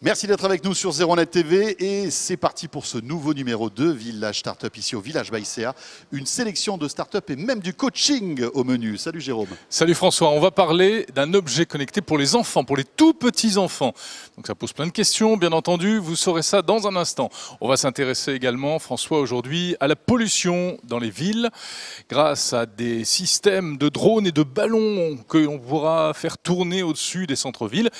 Merci d'être avec nous sur ZeroNet TV et c'est parti pour ce nouveau numéro 2 Village Startup ici au Village Baïséa. Une sélection de startups et même du coaching au menu. Salut Jérôme. Salut François, on va parler d'un objet connecté pour les enfants, pour les tout petits enfants. Donc ça pose plein de questions, bien entendu, vous saurez ça dans un instant. On va s'intéresser également, François, aujourd'hui à la pollution dans les villes grâce à des systèmes de drones et de ballons que l'on pourra faire tourner au-dessus des centres-villes.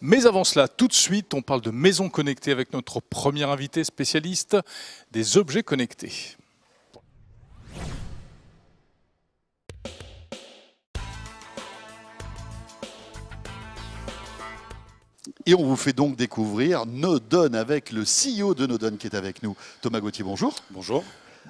Mais avant cela, tout de suite, on parle de maisons connectées avec notre premier invité spécialiste des objets connectés. Et on vous fait donc découvrir Nodon avec le CEO de Nodon qui est avec nous. Thomas Gauthier, bonjour. Bonjour.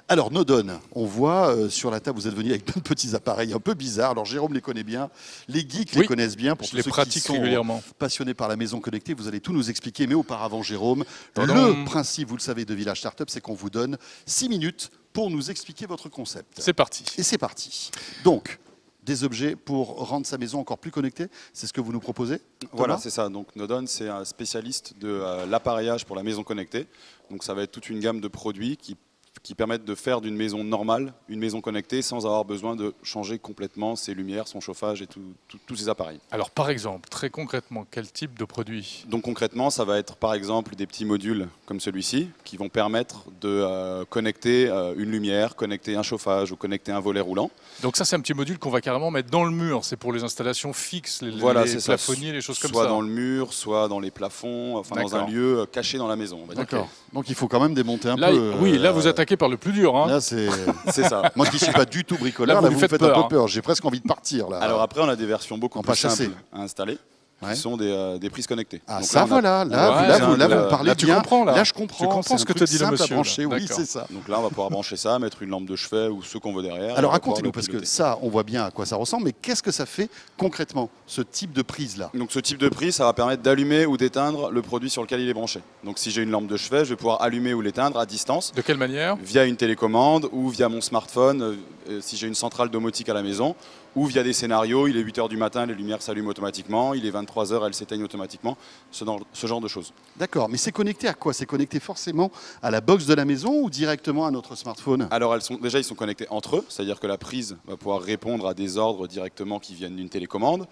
Alors Nodon, on voit sur la table, vous êtes venu avec plein de petits appareils un peu bizarres. Alors Jérôme les connaît bien, les geeks les connaissent bien. Pour tous ceux qui sont passionnés par la maison connectée, vous allez tout nous expliquer. Mais auparavant, Jérôme, le principe, vous le savez, de Village Startup, c'est qu'on vous donne 6 minutes pour nous expliquer votre concept. C'est parti. Et c'est parti. Donc, des objets pour rendre sa maison encore plus connectée, c'est ce que vous nous proposez? Voilà, c'est ça. Donc Nodon, c'est un spécialiste de l'appareillage pour la maison connectée. Donc ça va être toute une gamme de produits qui permettent de faire d'une maison normale une maison connectée sans avoir besoin de changer complètement ses lumières, son chauffage et tous ses appareils. Alors par exemple, très concrètement, quel type de produit? Donc concrètement, ça va être par exemple des petits modules comme celui-ci qui vont permettre de connecter une lumière, connecter un chauffage ou connecter un volet roulant. Donc ça, c'est un petit module qu'on va carrément mettre dans le mur. C'est pour les installations fixes, les plafonniers, les choses comme ça. Soit dans le mur, soit dans les plafonds, enfin dans un lieu caché dans la maison. D'accord. Donc il faut quand même démonter un peu. Oui, là vous attaquez par le plus dur. Hein. Là c'est ça. Moi qui ne suis pas du tout bricoleur, là, vous me faites peur, un peu peur. J'ai presque envie de partir là. Alors après on a des versions beaucoup plus simples à installer. Qui sont des prises connectées. Ah donc ça voilà, là vous parlez bien. Comprends, là je comprends. Tu comprends ce que te dit le monsieur. Brancher. Oui, c'est ça. Donc là on va pouvoir brancher ça, mettre une lampe de chevet ou ce qu'on veut derrière. Alors racontez-nous, parce que ça on voit bien à quoi ça ressemble, mais qu'est-ce que ça fait concrètement, ce type de prise là? Donc ce type de prise, ça va permettre d'allumer ou d'éteindre le produit sur lequel il est branché. Donc si j'ai une lampe de chevet, je vais pouvoir allumer ou l'éteindre à distance. De quelle manière? Via une télécommande ou via mon smartphone, si j'ai une centrale domotique à la maison, ou via des scénarios, il est 8 h du matin, les lumières s'allument automatiquement, il est 23 h, elles s'éteignent automatiquement, ce genre de choses. D'accord, mais c'est connecté à quoi? C'est connecté forcément à la box de la maison ou directement à notre smartphone? Alors déjà ils sont connectés entre eux, c'est-à-dire que la prise va pouvoir répondre à des ordres directement qui viennent d'une télécommande,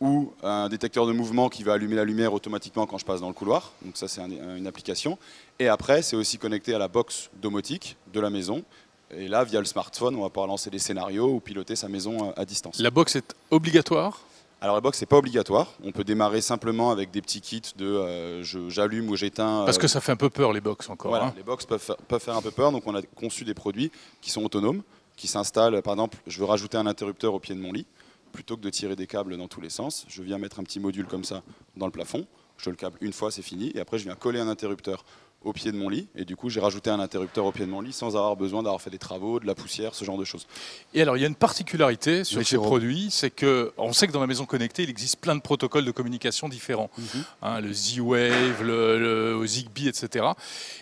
ou un détecteur de mouvement qui va allumer la lumière automatiquement quand je passe dans le couloir, donc ça c'est une application. Et après c'est aussi connecté à la box domotique de la maison. Et là, via le smartphone, on va pouvoir lancer des scénarios ou piloter sa maison à distance. La box est obligatoire? Alors la box n'est pas obligatoire. On peut démarrer simplement avec des petits kits de j'allume ou j'éteins. Parce que ça fait un peu peur les box encore. Voilà, les box peuvent faire un peu peur. Donc on a conçu des produits qui sont autonomes, qui s'installent. Par exemple, je veux rajouter un interrupteur au pied de mon lit. Plutôt que de tirer des câbles dans tous les sens, je viens mettre un petit module comme ça dans le plafond. Je le câble une fois, c'est fini. Et après, je viens coller un interrupteur au pied de mon lit, et du coup j'ai rajouté un interrupteur au pied de mon lit sans avoir besoin d'avoir fait des travaux, de la poussière, ce genre de choses. Et alors il y a une particularité sur ces produits, c'est qu'on sait que dans la maison connectée il existe plein de protocoles de communication différents, le Z-Wave, le Zigbee, etc.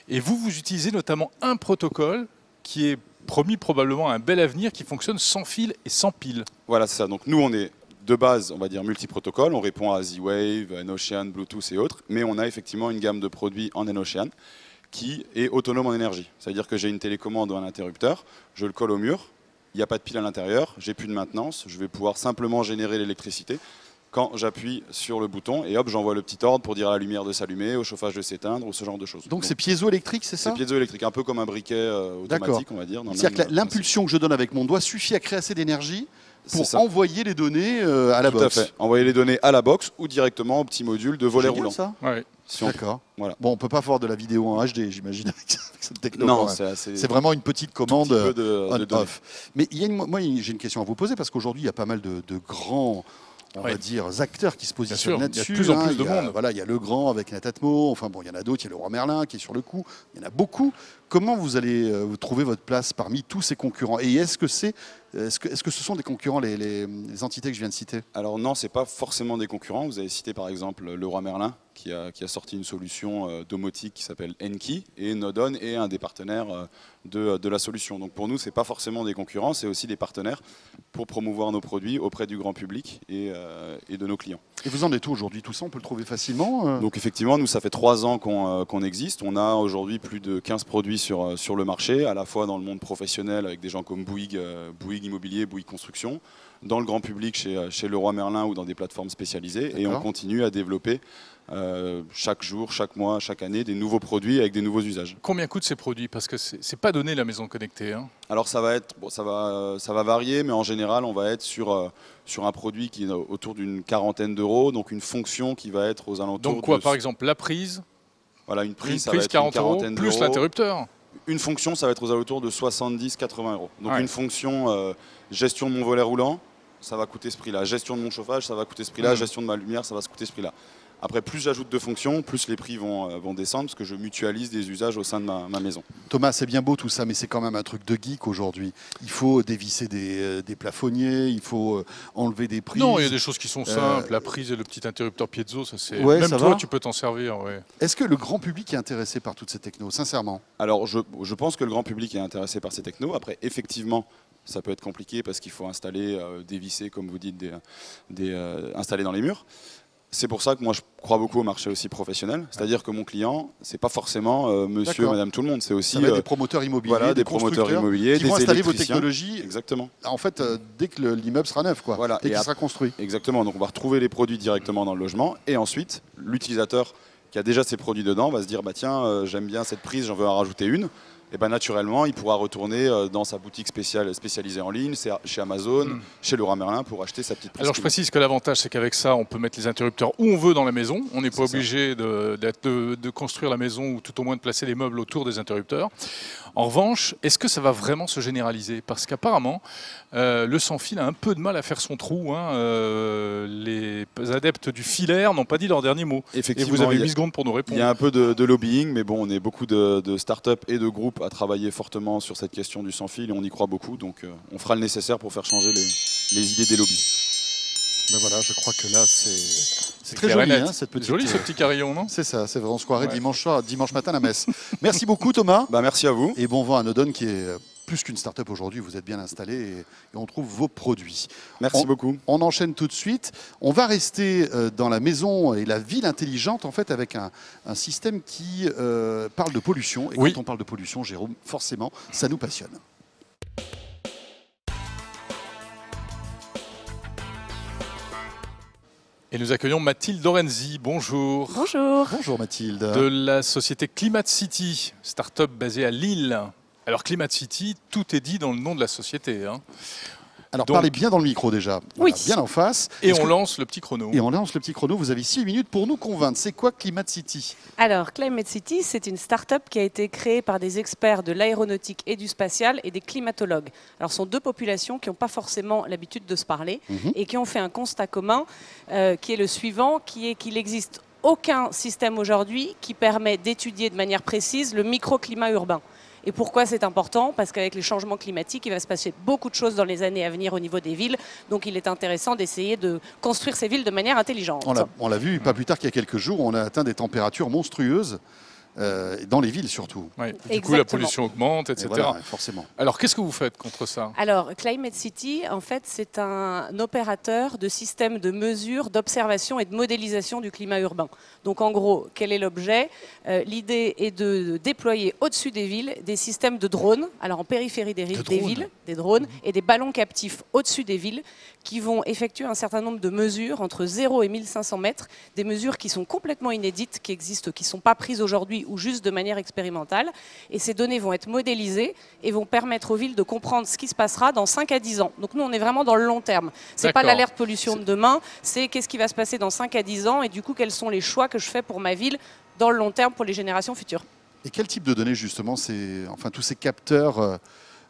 Et vous utilisez notamment un protocole qui est promis probablement à un bel avenir, qui fonctionne sans fil et sans pile. Voilà, c'est ça. Donc nous on est de base, on va dire multi-protocole, on répond à Z-Wave, N-Ocean, Bluetooth et autres, mais on a effectivement une gamme de produits en N-Ocean qui est autonome en énergie. C'est-à-dire que j'ai une télécommande ou un interrupteur, je le colle au mur, il n'y a pas de pile à l'intérieur, j'ai plus de maintenance, je vais pouvoir simplement générer l'électricité quand j'appuie sur le bouton et hop, j'envoie le petit ordre pour dire à la lumière de s'allumer, au chauffage de s'éteindre ou ce genre de choses. Donc c'est piézoélectrique, c'est ça? C'est piézoélectrique, un peu comme un briquet automatique, on va dire. C'est-à-dire que l'impulsion que je donne avec mon doigt suffit à créer assez d'énergie pour envoyer les données à la box. Tout à fait. Envoyer les données à la box ou directement au petit module de volet roulant. Ça ouais. D'accord. Voilà. Bon, on peut pas faire de la vidéo en HD, j'imagine, avec cette techno. Non, c'est vraiment une petite commande on-off. Mais moi, j'ai une question à vous poser, parce qu'aujourd'hui, il y a pas mal de grands, on va dire, acteurs qui se positionnent là-dessus. Il y a de plus en plus de monde. Voilà, il y a Le Grand avec Netatmo, enfin bon, il y en a d'autres, il y a le Roi Merlin qui est sur le coup, il y en a beaucoup. Comment vous allez trouver votre place parmi tous ces concurrents? Et est-ce que c'est Est-ce que ce sont des concurrents, les entités que je viens de citer? Alors non, ce n'est pas forcément des concurrents. Vous avez cité par exemple Leroy Merlin qui a sorti une solution domotique qui s'appelle Enki, et Nodon est un des partenaires de la solution. Donc pour nous, ce n'est pas forcément des concurrents, c'est aussi des partenaires pour promouvoir nos produits auprès du grand public et de nos clients. Et vous en êtes où aujourd'hui? Tout ça, on peut le trouver facilement? Donc effectivement, nous, ça fait 3 ans qu'on existe. On a aujourd'hui plus de 15 produits sur le marché, à la fois dans le monde professionnel avec des gens comme Bouygues Immobilier, Bouygues Construction, dans le grand public chez Leroy Merlin ou dans des plateformes spécialisées. Et on continue à développer chaque jour, chaque mois, chaque année des nouveaux produits avec des nouveaux usages. Combien coûtent ces produits? Parce que c'est pas donné la maison connectée. Hein. Alors ça va varier, mais en général on va être sur un produit qui est autour d'une quarantaine d'euros, donc une fonction qui va être aux alentours. Donc quoi, par exemple, la prise? Voilà, une prise, ça va être 40 euros plus l'interrupteur. Une fonction, ça va être aux alentours de 70-80 euros. Donc une fonction gestion de mon volet roulant, ça va coûter ce prix-là. Gestion de mon chauffage, ça va coûter ce prix-là. Gestion de ma lumière, ça va se coûter ce prix-là. Après, plus j'ajoute de fonctions, plus les prix vont descendre parce que je mutualise des usages au sein de ma maison. Thomas, c'est bien beau tout ça, mais c'est quand même un truc de geek aujourd'hui. Il faut dévisser des plafonniers, il faut enlever des prises. Non, il y a des choses qui sont simples. La prise et le petit interrupteur piezo, ça c'est. Ouais, même toi, tu peux t'en servir. Ouais. Est-ce que le grand public est intéressé par toutes ces technos, sincèrement? Alors, je pense que le grand public est intéressé par ces technos. Après, effectivement, ça peut être compliqué parce qu'il faut installer, dévisser, comme vous dites, installer dans les murs. C'est pour ça que moi je crois beaucoup au marché aussi professionnel, c'est-à-dire que mon client, c'est pas forcément monsieur, madame, tout le monde, c'est aussi des promoteurs immobiliers, voilà, des promoteurs immobiliers, qui vont installer vos technologies. Exactement. En fait, dès que l'immeuble sera neuf, quoi. Voilà. Dès qu'il sera construit. Exactement. Donc on va retrouver les produits directement dans le logement, et ensuite l'utilisateur qui a déjà ses produits dedans va se dire bah tiens, j'aime bien cette prise, j'en veux en rajouter une. Et ben naturellement, il pourra retourner dans sa boutique spécialisée en ligne, chez Amazon, chez Leroy Merlin pour acheter sa petite prise. Alors je précise que l'avantage, c'est qu'avec ça, on peut mettre les interrupteurs où on veut dans la maison. On n'est pas obligé de construire la maison ou tout au moins de placer les meubles autour des interrupteurs. En revanche, est-ce que ça va vraiment se généraliser? Parce qu'apparemment, le sans-fil a un peu de mal à faire son trou. Hein. Les adeptes du filaire n'ont pas dit leur dernier mot. Effectivement, et vous avez 8 secondes pour nous répondre. Il y a un peu de lobbying, mais bon, on est beaucoup de start-up et de groupes à travailler fortement sur cette question du sans-fil et on y croit beaucoup. Donc on fera le nécessaire pour faire changer les idées des lobbies. Ben voilà, je crois que là, c'est très joli, hein, cette petite... Joli ce petit carillon, non? C'est ça, c'est vrai, on se croirait dimanche matin à la messe. Merci beaucoup Thomas. Bah, merci à vous. Et bon vent à Nodon qui est plus qu'une start-up aujourd'hui, vous êtes bien installé et on trouve vos produits. Merci beaucoup. On enchaîne tout de suite. On va rester dans la maison et la ville intelligente en fait avec un système qui parle de pollution. Et quand on parle de pollution, Jérôme, forcément, ça nous passionne. Et nous accueillons Mathilde Lorenzi. Bonjour. Bonjour. Bonjour Mathilde. De la société Climate City, start-up basée à Lille. Alors Climate City, tout est dit dans le nom de la société. Hein. Alors parlez bien dans le micro déjà, oui. Bien en face. Et on lance le petit chrono. Et on lance le petit chrono, vous avez 6 minutes pour nous convaincre. C'est quoi Climate City? Alors Climate City, c'est une start-up qui a été créée par des experts de l'aéronautique et du spatial et des climatologues. Alors ce sont deux populations qui n'ont pas forcément l'habitude de se parler et qui ont fait un constat commun qui est le suivant, qui est qu'il existe aucun système aujourd'hui qui permet d'étudier de manière précise le microclimat urbain. Et pourquoi c'est important? Parce qu'avec les changements climatiques, il va se passer beaucoup de choses dans les années à venir au niveau des villes. Donc il est intéressant d'essayer de construire ces villes de manière intelligente. On l'a vu pas plus tard qu'il y a quelques jours, on a atteint des températures monstrueuses. Dans les villes surtout. Ouais. Du coup, la pollution augmente, etc. Voilà, forcément. Alors, qu'est-ce que vous faites contre ça? Alors, Climate City, en fait, c'est un opérateur de systèmes de mesure, d'observation et de modélisation du climat urbain. Donc, en gros, quel est l'objet? L'idée est de déployer au-dessus des villes des systèmes de drones, alors en périphérie des villes, des drones, et des ballons captifs au-dessus des villes, qui vont effectuer un certain nombre de mesures entre 0 et 1500 mètres, des mesures qui sont complètement inédites, qui existent, qui ne sont pas prises aujourd'hui ou juste de manière expérimentale. Et ces données vont être modélisées et vont permettre aux villes de comprendre ce qui se passera dans 5 à 10 ans. Donc nous, on est vraiment dans le long terme. Ce n'est pas l'alerte pollution de demain, c'est qu'est-ce qui va se passer dans 5 à 10 ans et du coup, quels sont les choix que je fais pour ma ville dans le long terme pour les générations futures. Et quel type de données, justement, tous ces capteurs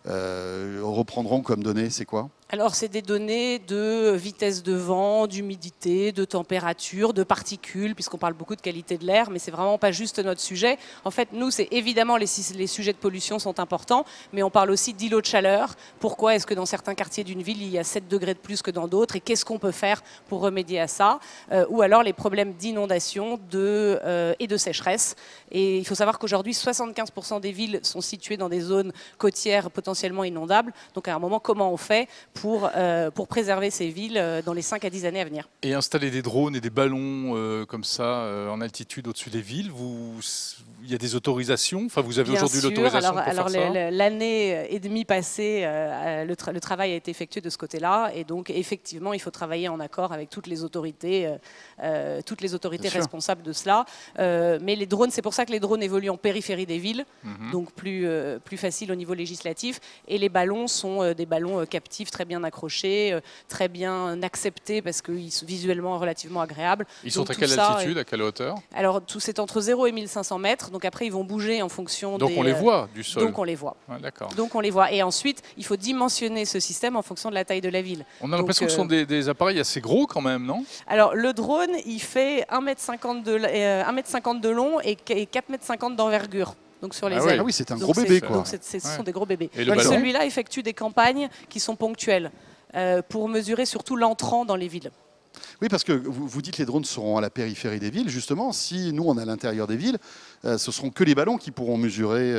reprendront comme données, c'est quoi? Alors, c'est des données de vitesse de vent, d'humidité, de température, de particules, puisqu'on parle beaucoup de qualité de l'air, mais c'est vraiment pas juste notre sujet. En fait, nous, c'est évidemment les sujets de pollution sont importants, mais on parle aussi d'îlots de chaleur. Pourquoi est-ce que dans certains quartiers d'une ville, il y a 7 degrés de plus que dans d'autres, et qu'est-ce qu'on peut faire pour remédier à ça? Ou alors les problèmes d'inondation et de sécheresse. Et il faut savoir qu'aujourd'hui, 75% des villes sont situées dans des zones côtières potentiellement inondables. Donc à un moment, comment on fait pour préserver ces villes dans les 5 à 10 années à venir? Et installer des drones et des ballons comme ça en altitude au-dessus des villes, il y a des autorisations? Enfin, vous avez aujourd'hui l'autorisation pour faire ça? L'année et demie passée, le travail a été effectué de ce côté-là. Et donc, effectivement, il faut travailler en accord avec toutes les autorités responsables de cela. Mais les drones, c'est pour ça que les drones évoluent en périphérie des villes, donc plus facile au niveau législatif. Et les ballons sont des ballons captifs très bien accrochés, très bien acceptés parce qu'ils sont visuellement relativement agréables. Ils sont à quelle altitude, à quelle hauteur? Alors, c'est entre 0 et 1500 mètres. Donc après, ils vont bouger en fonction Donc on les voit du sol? Donc on les voit. Ouais, d'accord. Donc on les voit. Et ensuite, il faut dimensionner ce système en fonction de la taille de la ville. On a l'impression que ce sont des appareils assez gros quand même, non? Alors le drone, il fait 1,50 m de long et 4,50 m d'envergure. Donc sur les ailes. Ah oui, c'est un gros bébé, quoi. Donc ce sont des gros bébés. Et celui-là effectue des campagnes qui sont ponctuelles pour mesurer surtout l'entrant dans les villes. Oui, parce que vous dites que les drones seront à la périphérie des villes. Justement, si nous, on est à l'intérieur des villes, ce seront que les ballons qui pourront mesurer.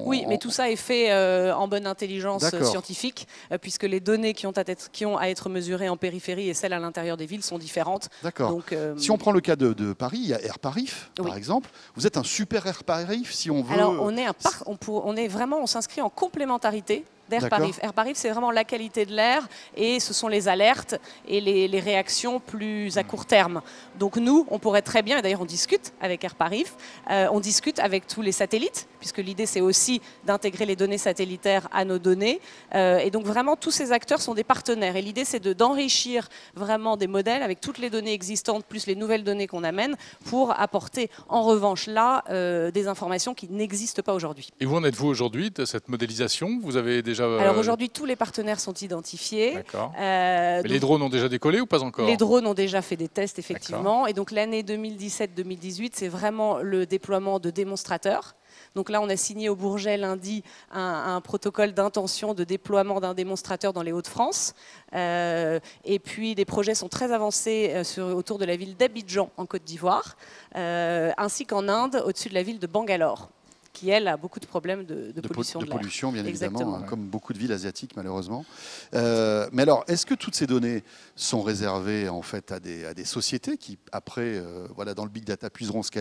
Oui, mais tout ça est fait en bonne intelligence scientifique, puisque les données qui ont à être mesurées en périphérie et celles à l'intérieur des villes sont différentes. D'accord. Donc, si on prend le cas de Paris, il y a AirParif, par exemple. Vous êtes un super AirParif, si on veut. Alors, on s'inscrit en complémentarité d'AirParif. AirParif, c'est vraiment la qualité de l'air et ce sont les alertes et les réactions plus à court terme. Donc nous, on pourrait très bien, et d'ailleurs on discute avec AirParif, on discute avec tous les satellites, puisque l'idée c'est aussi d'intégrer les données satellitaires à nos données. Et donc vraiment, tous ces acteurs sont des partenaires. Et l'idée c'est d'enrichir vraiment des modèles avec toutes les données existantes, plus les nouvelles données qu'on amène, pour apporter en revanche là des informations qui n'existent pas aujourd'hui. Et où en êtes-vous aujourd'hui de cette modélisation? Vous avez déjà... Alors aujourd'hui, tous les partenaires sont identifiés. D'accord. Les drones ont déjà décollé ou pas encore? Les drones ont déjà fait des tests, effectivement. Et donc l'année 2017-2018, c'est vraiment le déploiement de démonstrateurs. Donc là, on a signé au Bourget lundi un protocole d'intention de déploiement d'un démonstrateur dans les Hauts-de-France. Et puis, des projets sont très avancés autour de la ville d'Abidjan, en Côte d'Ivoire, ainsi qu'en Inde, au-dessus de la ville de Bangalore, qui, elle, a beaucoup de problèmes de pollution de l'air. De pollution, bien évidemment, comme beaucoup de villes asiatiques, malheureusement. Ouais. Mais alors, est-ce que toutes ces données sont réservées en fait à des sociétés qui, après, voilà, dans le big data, puiseront ce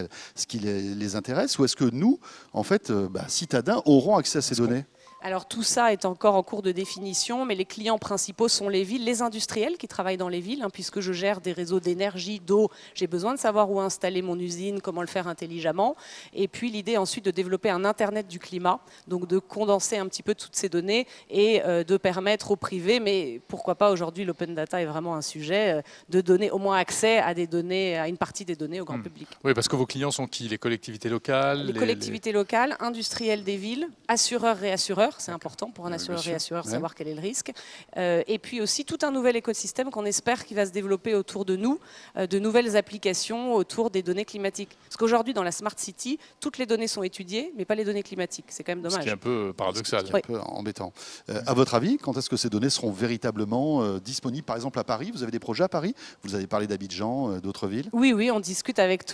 qui les intéresse, ou est-ce que nous, en fait, citadins, auront accès à ces données? Alors tout ça est encore en cours de définition, mais les clients principaux sont les villes, les industriels qui travaillent dans les villes, puisque je gère des réseaux d'énergie, d'eau, j'ai besoin de savoir où installer mon usine, comment le faire intelligemment. Et puis l'idée ensuite de développer un Internet du climat, donc de condenser un petit peu toutes ces données et de permettre au privé, mais pourquoi pas aujourd'hui, l'open data est vraiment un sujet, de donner au moins accès à des données, à une partie des données au grand public. Oui, parce que vos clients sont qui? Les collectivités locales? Les collectivités locales, industriels des villes, assureurs, réassureurs. C'est important pour un assureur-réassureur de savoir quel est le risque. Et puis aussi tout un nouvel écosystème qu'on espère qui va se développer autour de nous, de nouvelles applications autour des données climatiques. Parce qu'aujourd'hui, dans la Smart City, toutes les données sont étudiées, mais pas les données climatiques. C'est quand même dommage. Ce qui est un peu paradoxal. Un peu embêtant. À votre avis, quand est-ce que ces données seront véritablement disponibles? Par exemple, à Paris, vous avez des projets à Paris? Vous avez parlé d'Abidjan, d'autres villes? Oui, on discute avec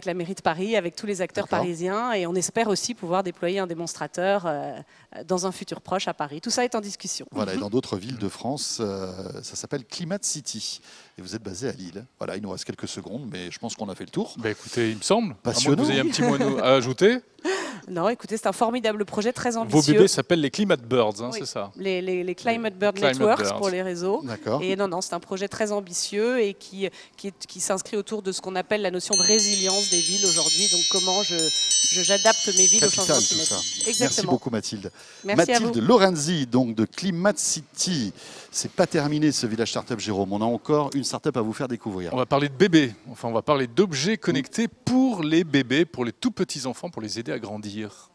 la mairie de Paris, avec tous les acteurs parisiens, et on espère aussi pouvoir déployer un démonstrateur dans un futur proche à Paris. Tout ça est en discussion. Voilà, et dans d'autres villes de France, ça s'appelle Climate City. Et vous êtes basé à Lille. Voilà, il nous reste quelques secondes, mais je pense qu'on a fait le tour. Écoutez, il me semble. Passionnant. Vous avez un petit mot à ajouter? Non, écoutez, c'est un formidable projet très ambitieux. Vos bébés s'appellent les Climate Birds, oui, c'est ça? Les Climate Bird Networks pour les réseaux. D'accord. Et non, c'est un projet très ambitieux et qui s'inscrit autour de ce qu'on appelle la notion de résilience des villes aujourd'hui. Donc comment j'adapte mes villes au changement climatique. Exactement. Merci beaucoup Mathilde. Merci Mathilde Lorenzi, donc de Climate City. C'est pas terminé ce village startup, Jérôme. On a encore une startup à vous faire découvrir. On va parler de bébés. Enfin, on va parler d'objets connectés pour les bébés, pour les tout petits enfants, pour les aider à grandir.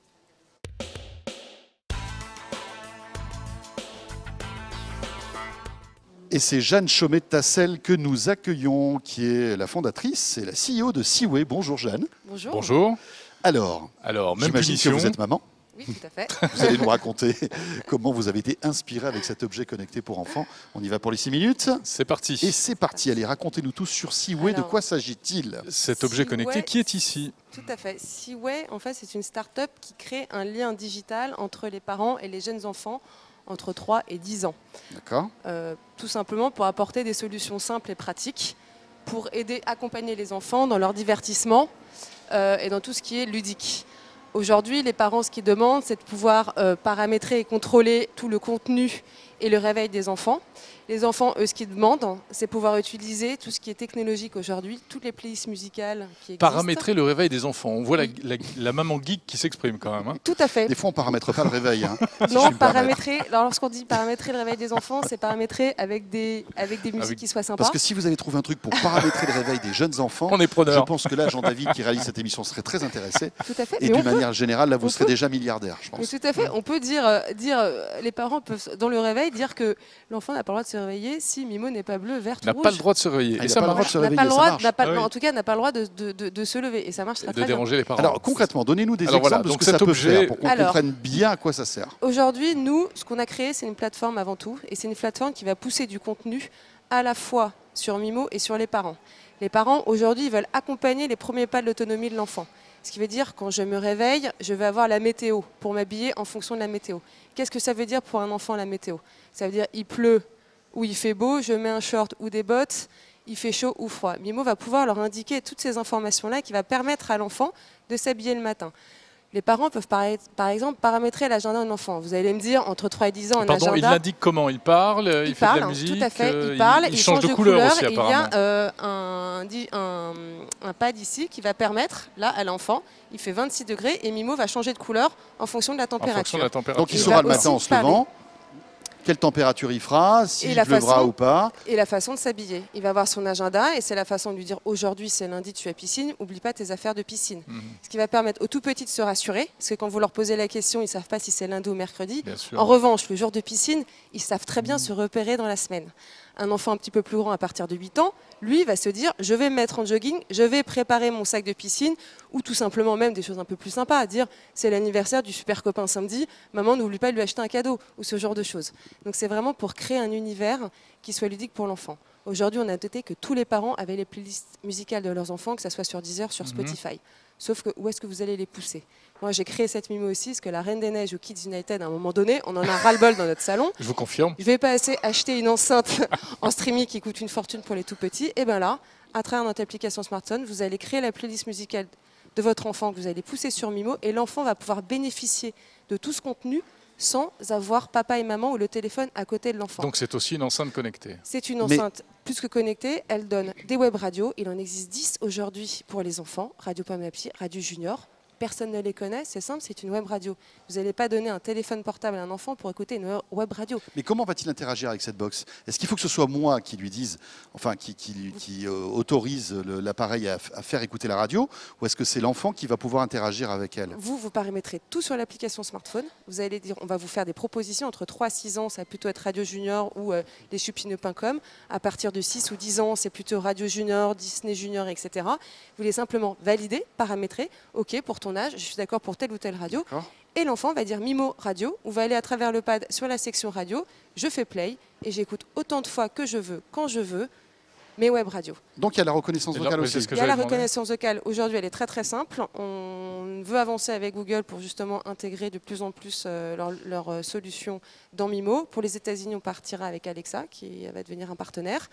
Et c'est Jeanne Chaumet-Tassel que nous accueillons, qui est la fondatrice et la CEO de Seaway. Bonjour Jeanne. Bonjour. Bonjour. Alors même j'imagine que vous êtes maman. Oui, tout à fait. Vous allez nous raconter comment vous avez été inspiré avec cet objet connecté pour enfants. On y va pour les 6 minutes. C'est parti. Et c'est parti. Allez, racontez-nous tous sur Seaway. De quoi s'agit-il? Cet objet connecté qui est ici. Tout à fait. Seaway, en fait, c'est une start-up qui crée un lien digital entre les parents et les jeunes enfants entre 3 et 10 ans. D'accord. Tout simplement pour apporter des solutions simples et pratiques pour aider, accompagner les enfants dans leur divertissement et dans tout ce qui est ludique. Aujourd'hui, les parents, ce qu'ils demandent, c'est de pouvoir paramétrer et contrôler tout le contenu et le réveil des enfants. Les enfants, eux, ce qu'ils demandent, c'est pouvoir utiliser tout ce qui est technologique aujourd'hui, toutes les playlists musicales qui existent. Paramétrer le réveil des enfants. On voit la maman geek qui s'exprime quand même. Hein. Tout à fait. Des fois, on ne paramètre pas le réveil. Hein, non, paramétrer. Alors, lorsqu'on dit paramétrer le réveil des enfants, c'est paramétrer avec des musiques qui soient sympas. Parce que si vous avez trouvé un truc pour paramétrer le réveil des jeunes enfants, on est preneur. Je pense que là, Jean-David, qui réalise cette émission, serait très intéressé. Tout à fait. Et d'une manière générale, là, vous serez déjà milliardaire, je pense. Mais tout à fait. On peut dire, les parents peuvent, dans le réveil, dire que l'enfant n'a pas le droit de se réveiller si Mimo n'est pas bleu, vert, n'a rouge. pas le droit de se réveiller. Et ça marche. En tout cas, n'a pas le droit de se lever. Et ça marche très bien. De déranger les parents. Alors concrètement, donnez-nous des exemples de ce que ça peut faire pour qu'on comprenne bien à quoi ça sert. Aujourd'hui, nous, ce qu'on a créé, c'est une plateforme avant tout. Et c'est une plateforme qui va pousser du contenu à la fois sur Mimo et sur les parents. Les parents, aujourd'hui, ils veulent accompagner les premiers pas de l'autonomie de l'enfant. Ce qui veut dire, quand je me réveille, je vais avoir la météo pour m'habiller en fonction de la météo. Qu'est-ce que ça veut dire pour un enfant, la météo? Ça veut dire, il pleut ou il fait beau, je mets un short ou des bottes, il fait chaud ou froid. Mimo va pouvoir leur indiquer toutes ces informations-là qui va permettre à l'enfant de s'habiller le matin. Les parents peuvent par exemple paramétrer l'agenda d'un enfant. Vous allez me dire, entre 3 et 10 ans, un agenda... il l'indique comment? Il parle, il fait de la musique, tout à fait, il parle, il change de couleur aussi, apparemment. Il y a un pad ici qui va permettre, là, à l'enfant, il fait 26 degrés et Mimo va changer de couleur en fonction de la température. Donc il saura le matin en se levant quelle température il fera, s'il pleuvra ou pas. Et la façon de s'habiller. Il va avoir son agenda et c'est la façon de lui dire aujourd'hui c'est lundi, tu es à piscine, oublie pas tes affaires de piscine. Ce qui va permettre aux tout petits de se rassurer, parce que quand vous leur posez la question, ils ne savent pas si c'est lundi ou mercredi. En revanche, le jour de piscine, ils savent très bien se repérer dans la semaine. Un enfant un petit peu plus grand à partir de 8 ans, lui va se dire je vais me mettre en jogging, je vais préparer mon sac de piscine ou tout simplement même des choses un peu plus sympas à dire c'est l'anniversaire du super copain samedi, maman n'oublie pas de lui acheter un cadeau ou ce genre de choses. Donc c'est vraiment pour créer un univers qui soit ludique pour l'enfant. Aujourd'hui on a noté que tous les parents avaient les playlists musicales de leurs enfants, que ce soit sur Deezer, sur Spotify. Sauf que où est-ce que vous allez les pousser? Moi, j'ai créé cette Mimo aussi, parce que la Reine des Neiges ou Kids United, à un moment donné, on en a ras-le-bol dans notre salon. Je vous confirme. Je vais pas acheter une enceinte en streaming qui coûte une fortune pour les tout-petits. Et bien là, à travers notre application smartphone, vous allez créer la playlist musicale de votre enfant que vous allez pousser sur Mimo et l'enfant va pouvoir bénéficier de tout ce contenu sans avoir papa et maman ou le téléphone à côté de l'enfant. Donc c'est aussi une enceinte connectée. C'est une enceinte plus que connectée. Elle donne des web radios. Il en existe 10 aujourd'hui pour les enfants. Radio Pomme à Pied, Radio Junior. Personne ne les connaît, c'est simple, c'est une web radio. Vous n'allez pas donner un téléphone portable à un enfant pour écouter une web radio. Mais comment va-t-il interagir avec cette box? Est-ce qu'il faut que ce soit moi qui lui dise, enfin qui autorise l'appareil à faire écouter la radio, ou est-ce que c'est l'enfant qui va pouvoir interagir avec elle? Vous paramétrez tout sur l'application smartphone. Vous allez dire, on va vous faire des propositions entre 3 et 6 ans, ça va plutôt être Radio Junior ou leschupineux.com. À partir de 6 ou 10 ans, c'est plutôt Radio Junior, Disney Junior, etc. Vous voulez simplement valider, paramétrer, OK, pour ton âge, je suis d'accord pour telle ou telle radio. Et l'enfant va dire Mimo radio, ou va aller à travers le pad sur la section radio, je fais play et j'écoute autant de fois que je veux, quand je veux, mes web radios. Donc il y a la reconnaissance vocale aussi. Il y a la reconnaissance vocale. Aujourd'hui, elle est très très simple. On veut avancer avec Google pour justement intégrer de plus en plus leurs solutions dans Mimo. Pour les États-Unis, on partira avec Alexa, qui va devenir un partenaire.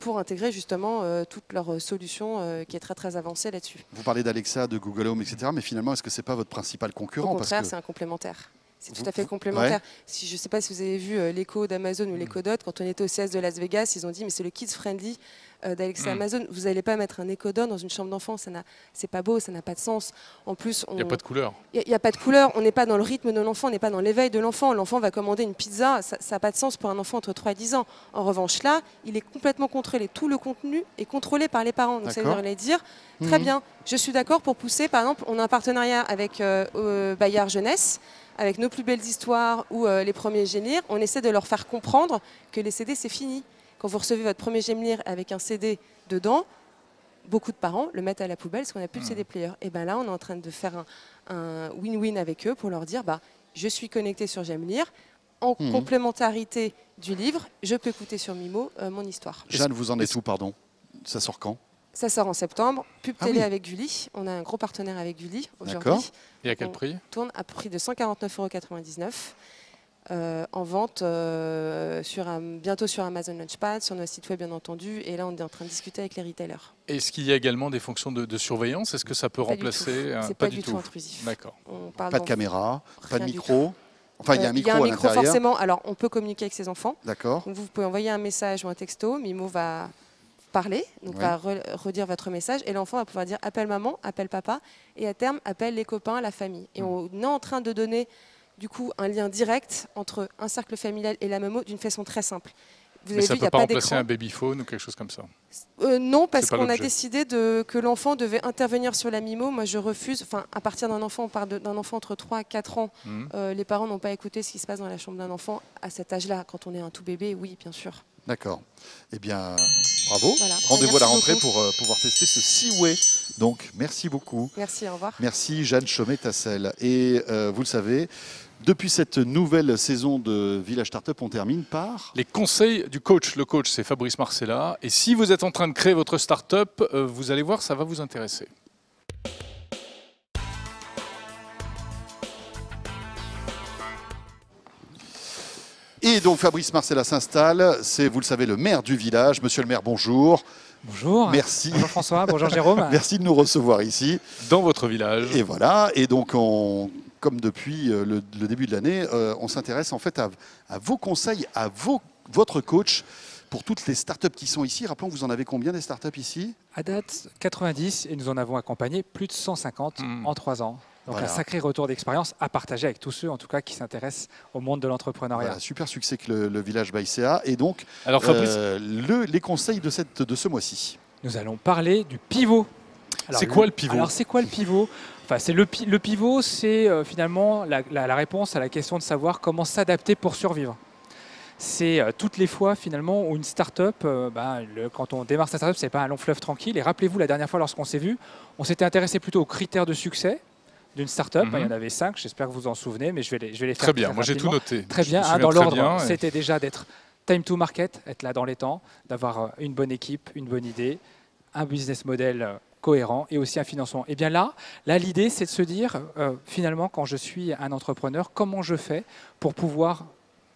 Pour intégrer justement toutes leurs solutions qui est très très avancée là-dessus. Vous parlez d'Alexa, de Google Home, etc. Mais finalement, est-ce que ce n'est pas votre principal concurrent? Au contraire, c'est un complémentaire. C'est tout à fait complémentaire. Si, je ne sais pas si vous avez vu l'Echo d'Amazon ou l'Echo Dot, quand on était au CS de Las Vegas, ils ont dit mais c'est le kids friendly d'Alexa Amazon. Vous n'allez pas mettre un Echo Dot dans une chambre d'enfant, c'est pas beau, ça n'a pas de sens. En plus, il n'y a pas de couleur. Il n'y a pas de couleur, on n'est pas dans le rythme de l'enfant, on n'est pas dans l'éveil de l'enfant. L'enfant va commander une pizza, ça n'a pas de sens pour un enfant entre 3 et 10 ans. En revanche là, il est complètement contrôlé. Tout le contenu est contrôlé par les parents. Donc ça veut dire, très bien, je suis d'accord pour pousser, par exemple, on a un partenariat avec Bayard Jeunesse. avec nos plus belles histoires ou les premiers Gémlire, on essaie de leur faire comprendre que les CD, c'est fini. Quand vous recevez votre premier Gémlire avec un CD dedans, beaucoup de parents le mettent à la poubelle parce qu'on n'a plus de CD player. Et bien là, on est en train de faire un win-win avec eux pour leur dire je suis connecté sur Gémlire. En complémentarité du livre, je peux écouter sur Mimo mon histoire. Jeanne, vous en êtes où, pardon? Ça sort quand? Ça sort en septembre. Pub télé avec Gulli. On a un gros partenaire avec Gulli aujourd'hui. Et à quel prix? On tourne à prix de 149,99 €. En vente bientôt sur Amazon Launchpad, sur nos sites web bien entendu. Et là, on est en train de discuter avec les retailers. Est-ce qu'il y a également des fonctions de surveillance? Est-ce que ça peut remplacer? C'est pas du tout intrusif. D'accord. Pas de caméra, pas de micro. Enfin, il y a un micro à l'intérieur. Forcément. Alors, on peut communiquer avec ses enfants. D'accord. Vous pouvez envoyer un message ou un texto. Mimo va parler, donc va redire votre message. Et l'enfant va pouvoir dire appelle maman, appelle papa. Et à terme, appelle les copains, la famille. Et on est en train de donner, du coup, un lien direct entre un cercle familial et la MMO d'une façon très simple. Mais ça ne peut pas remplacer un babyphone ou quelque chose comme ça? Non, parce qu'on a décidé que l'enfant devait intervenir sur la MIMO. Moi, je refuse. Enfin, à partir d'un enfant, on parle d'un enfant entre 3 et 4 ans. Les parents n'ont pas écouté ce qui se passe dans la chambre d'un enfant à cet âge-là. Quand on est un tout bébé, oui, bien sûr. D'accord. Eh bien, bravo. Voilà. Rendez-vous à la rentrée pour pouvoir tester ce Seaway. Donc, merci beaucoup. Merci, au revoir. Merci Jeanne Chaumet-Tassel. Et vous le savez, depuis cette nouvelle saison de Village Startup, on termine par... les conseils du coach. Le coach, c'est Fabrice Marcella. Et si vous êtes en train de créer votre startup, vous allez voir, ça va vous intéresser. Et donc Fabrice Marcella s'installe. C'est, vous le savez, le maire du village. Monsieur le maire, bonjour. Bonjour. Merci. Bonjour François, bonjour Jérôme. Merci de nous recevoir ici. Dans votre village. Et voilà. Et donc, comme depuis le début de l'année, on s'intéresse en fait à vos conseils, à votre coach pour toutes les startups qui sont ici. Rappelons, vous en avez combien des startups ici? À date, 90 et nous en avons accompagné plus de 150 en 3 ans. Donc un sacré retour d'expérience à partager avec tous ceux en tout cas qui s'intéressent au monde de l'entrepreneuriat. Voilà, super succès que le village by CA. Et donc, alors, Fabrice, les conseils de ce mois-ci. Nous allons parler du pivot. C'est quoi le pivot? Alors c'est quoi le pivot? Enfin, le pivot, c'est finalement la réponse à la question de savoir comment s'adapter pour survivre. C'est toutes les fois finalement où une start-up, quand on démarre sa start-up, ce n'est pas un long fleuve tranquille. Et rappelez-vous, la dernière fois lorsqu'on s'est vu, on s'était intéressé plutôt aux critères de succès d'une start-up. Il y en avait 5, j'espère que vous en souvenez, mais je vais les faire très bien. Moi j'ai tout noté. Très bien, dans l'ordre, c'était déjà d'être time to market, être là dans les temps, d'avoir une bonne équipe, une bonne idée, un business model cohérent et aussi un financement. Et bien là l'idée c'est de se dire, finalement, quand je suis un entrepreneur, comment je fais pour pouvoir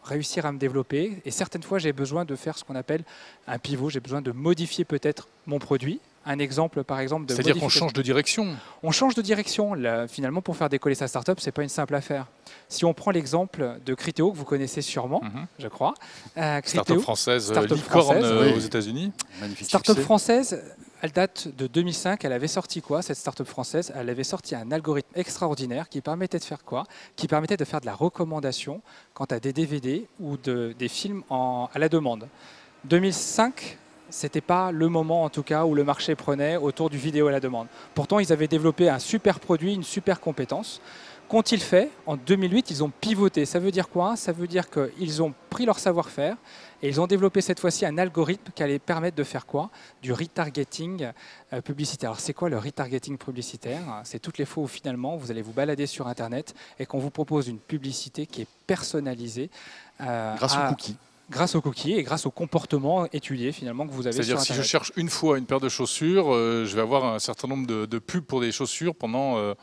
réussir à me développer. Et certaines fois, j'ai besoin de faire ce qu'on appelle un pivot. J'ai besoin de modifier peut-être mon produit. Un exemple, par exemple, de c'est-à-dire qu'on change de direction. On change de direction. Là, finalement, pour faire décoller sa startup, c'est pas une simple affaire. Si on prend l'exemple de Criteo, que vous connaissez sûrement, je crois. Startup française, licorne aux États-Unis. Magnifique startup succès. Française. Elle date de 2005. Elle avait sorti quoi, cette start-up française? Elle avait sorti un algorithme extraordinaire qui permettait de faire quoi? Qui permettait de faire de la recommandation quant à des DVD ou des films à la demande. 2005, c'était pas le moment en tout cas où le marché prenait autour du vidéo à la demande. Pourtant, ils avaient développé un super produit, une super compétence. Qu'ont-ils fait? En 2008, ils ont pivoté. Ça veut dire quoi? Ça veut dire qu'ils ont pris leur savoir-faire et ils ont développé cette fois-ci un algorithme qui allait permettre de faire quoi? Du retargeting publicitaire. Alors c'est quoi le retargeting publicitaire? C'est toutes les fois où finalement vous allez vous balader sur Internet et qu'on vous propose une publicité qui est personnalisée. Grâce aux cookies. Grâce aux cookies et grâce au comportement étudié finalement que vous avez sur Internet. C'est-à-dire si je cherche une fois une paire de chaussures, je vais avoir un certain nombre de pubs pour des chaussures pendant...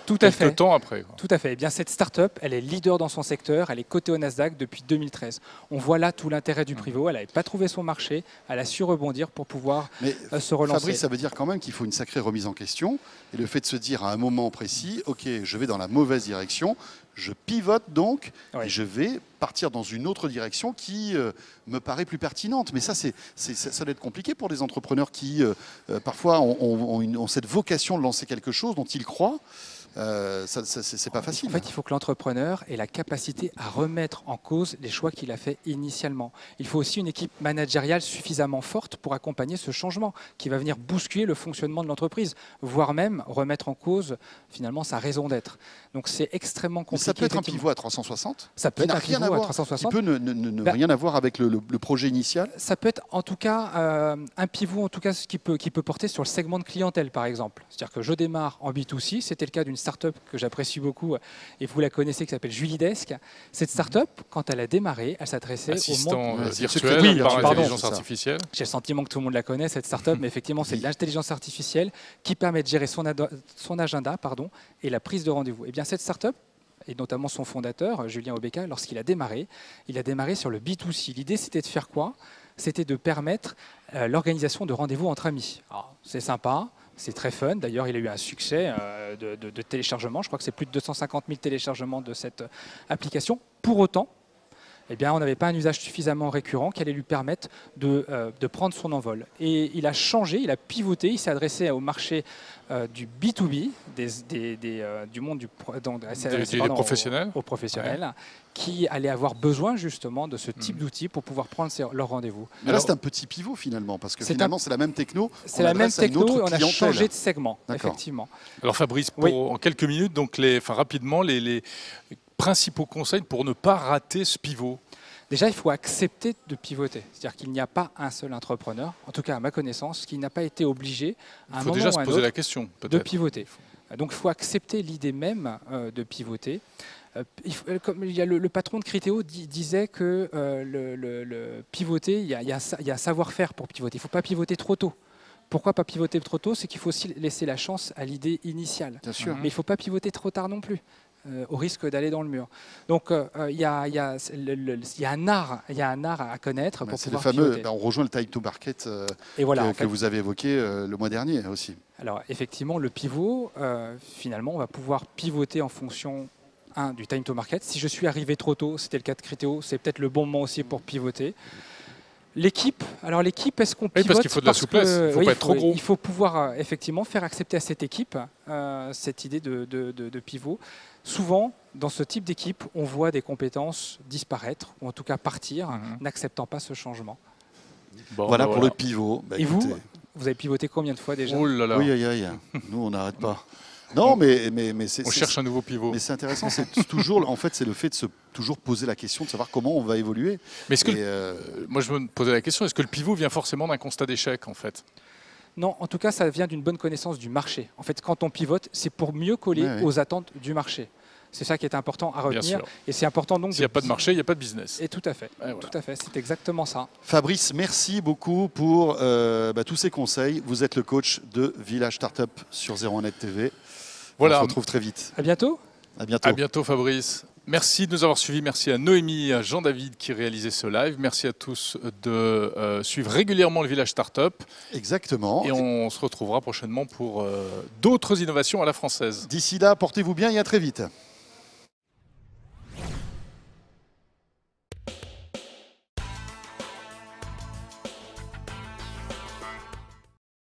Tout à fait. Temps après. Quoi. Tout à fait. Eh bien, cette start-up, elle est leader dans son secteur, elle est cotée au Nasdaq depuis 2013. On voit là tout l'intérêt du pivot. Elle n'avait pas trouvé son marché, elle a su rebondir pour pouvoir se relancer. Fabrice, ça veut dire quand même qu'il faut une sacrée remise en question. Et le fait de se dire à un moment précis, OK, je vais dans la mauvaise direction, je pivote donc, et je vais partir dans une autre direction qui me paraît plus pertinente. Mais ça doit être compliqué pour des entrepreneurs qui, parfois, ont cette vocation de lancer quelque chose dont ils croient. c'est pas facile. En fait, il faut que l'entrepreneur ait la capacité à remettre en cause les choix qu'il a fait initialement. Il faut aussi une équipe managériale suffisamment forte pour accompagner ce changement qui va venir bousculer le fonctionnement de l'entreprise, voire même remettre en cause finalement sa raison d'être. Donc c'est extrêmement compliqué. Mais ça peut être un pivot à 360. Ça peut être un pivot à 360. Qui peut ne rien avoir avec le projet initial. Ça peut être en tout cas un pivot, en tout cas qui peut porter sur le segment de clientèle par exemple. C'est-à-dire que je démarre en B2C, c'était le cas d'une start-up que j'apprécie beaucoup et vous la connaissez qui s'appelle Julidesk. Cette start-up, quand elle a démarré, elle s'adressait au monde virtuel par l'intelligence artificielle. J'ai le sentiment que tout le monde la connaît cette start-up, mais effectivement c'est de l'intelligence artificielle qui permet de gérer son agenda et la prise de rendez-vous. Et bien cette start-up, et notamment son fondateur, Julien Obeka, lorsqu'il a démarré sur le B2C. L'idée, c'était de faire quoi? C'était de permettre l'organisation de rendez-vous entre amis. C'est sympa, c'est très fun. D'ailleurs, il a eu un succès de téléchargement. Je crois que c'est plus de 250 000 téléchargements de cette application. Pour autant, eh bien, on n'avait pas un usage suffisamment récurrent qui allait lui permettre de prendre son envol. Et il a changé, il a pivoté, il s'est adressé au marché du B2B, du monde des professionnels, aux professionnels, qui allaient avoir besoin justement de ce type d'outils pour pouvoir prendre leur rendez-vous. Mais là, c'est un petit pivot finalement, parce que finalement, c'est la même techno. C'est la même techno et on a changé de segment, effectivement. Alors Fabrice, en quelques minutes, donc rapidement, les principaux conseils pour ne pas rater ce pivot? Déjà, il faut accepter de pivoter. C'est-à-dire qu'il n'y a pas un seul entrepreneur, en tout cas à ma connaissance, qui n'a pas été obligé à un moment ou à un autre de pivoter. Donc il faut accepter l'idée même de pivoter. Comme il y a le patron de Criteo disait que le pivoter, il y a un savoir-faire pour pivoter. Il ne faut pas pivoter trop tôt. Pourquoi pas pivoter trop tôt? C'est qu'il faut aussi laisser la chance à l'idée initiale. Bien sûr. Mais il ne faut pas pivoter trop tard non plus. Au risque d'aller dans le mur. Donc il y a un art à connaître pour pouvoir pivoter. On rejoint le time to market que vous avez évoqué le mois dernier aussi. Alors effectivement, le pivot, finalement, on va pouvoir pivoter en fonction du time to market. Si je suis arrivé trop tôt, c'était le cas de Criteo, c'est peut-être le bon moment aussi pour pivoter. L'équipe, est-ce qu'on pivote? Parce qu'il faut de la souplesse, il ne faut pas être trop gros. Il faut pouvoir effectivement faire accepter à cette équipe cette idée de pivot. Souvent, dans ce type d'équipe, on voit des compétences disparaître, ou en tout cas partir, n'acceptant pas ce changement. Voilà pour le pivot. Et vous avez pivoté combien de fois déjà? Oh là là. Oui, nous on n'arrête pas. Non, mais on cherche un nouveau pivot. Mais c'est intéressant, c'est toujours, en fait, c'est le fait de se toujours poser la question de savoir comment on va évoluer. Mais moi, je me posais la question, est-ce que le pivot vient forcément d'un constat d'échec, en fait? Non, en tout cas, ça vient d'une bonne connaissance du marché. En fait, quand on pivote, c'est pour mieux coller aux attentes du marché. C'est ça qui est important à retenir. Et c'est important donc. S'il n'y a pas de marché, il n'y a pas de business. Et tout à fait. Tout à fait. C'est exactement ça. Fabrice, merci beaucoup pour tous ces conseils. Vous êtes le coach de Village Startup sur 01net TV. Voilà. On se retrouve très vite. À bientôt. À bientôt. À bientôt, Fabrice. Merci de nous avoir suivis. Merci à Noémie et à Jean-David qui réalisaient ce live. Merci à tous de suivre régulièrement le Village Startup. Exactement. Et on se retrouvera prochainement pour d'autres innovations à la française. D'ici là, portez-vous bien et à très vite.